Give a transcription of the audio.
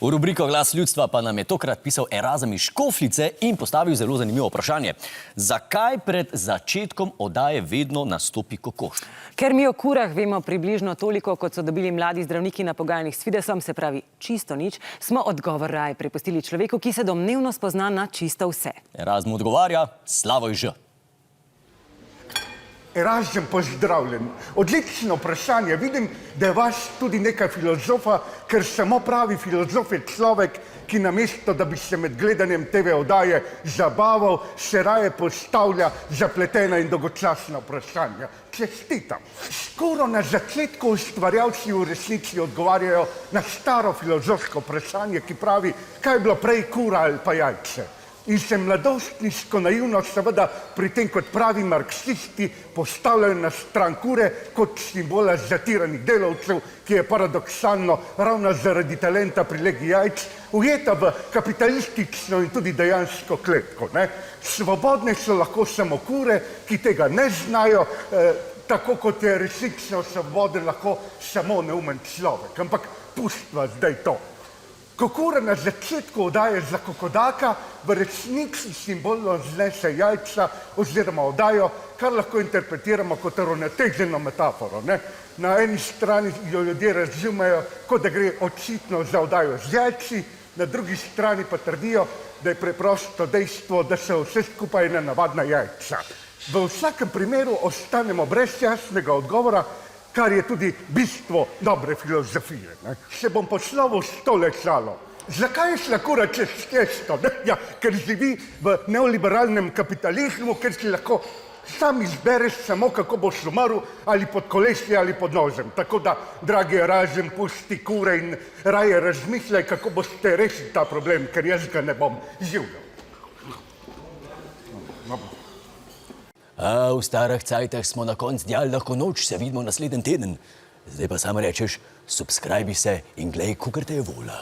V rubriko Glas ljudstva pa nam je tokrat pisal Erazem iz Škofljice in postavil zelo zanimivo vprašanje. Zakaj pred začetkom oddaje vedno nastopi kokoš? Ker mi o kurah vemo približno toliko, kot so dobili mladi zdravniki na pogajanjih s Fidesom, se pravi čisto nič, smo odgovor raje prepustili človeku, ki se domnevno spozna na čisto vse. Erazem odgovarja, Slavoj Ž. Erazem, pozdravljen. Odlično vprašanje. Vidim, da je vaš tudi nekaj filozofa, ker samo pravi filozof je človek, ki namesto, da bi se med gledanjem TV oddaje zabaval, se raje postavlja zapletena in dolgočasna vprašanja. Čestitam. Skoro na začetku ustvarjalci v resnici odgovarjajo na staro filozofsko vprašanje, ki pravi, kaj je bilo prej, kura ali pa jajce. In se mladostniško naivno seveda pri tem, kot pravi marksisti, postavljajo na stran kure kot simbola zatiranih delavcev, ki je paradoksalno ravno zaradi talenta prilegi jajc ujeta v kapitalistično in tudi dejansko kletko. Svobodne so lahko samo kure, ki tega ne znajo, tako kot je resnično svoboden lahko samo neumen človek. Ampak pustiva zdaj to. Ko kura na začetku oddaje za kokodaka v resnici simbolno znese jajca oziroma oddajo, kar lahko interpretiramo kot uravnoteženo metaforo. Na eni strani jo ljudje razumejo, kot da gre očitno za oddajo z jajci, na drugi strani pa trdijo, da je preprosto dejstvo, da so vse skupaj ena navadna jajca. V vsakem primeru ostanemo brez jasnega odgovora, kar je tudi bistvo dobre filozofije. Se bom poslovil s tole šalo. Zakaj je šla kura čez cesto? Ja, ker živi v neoliberalnem kapitalizmu, ker si lahko sam izbereš samo, kako boš umrl, ali pod kolesje ali pod nožem. Tako da, dragi Erazem, pusti kure in raje razmišljaj, kako boste rešili ta problem, ker jaz ga ne bom življal. V starih cajtah smo na konc djal lahko noč, se vidimo naslednji teden. Zdaj pa samo rečeš, subscribi se in glej, kakor te je vola.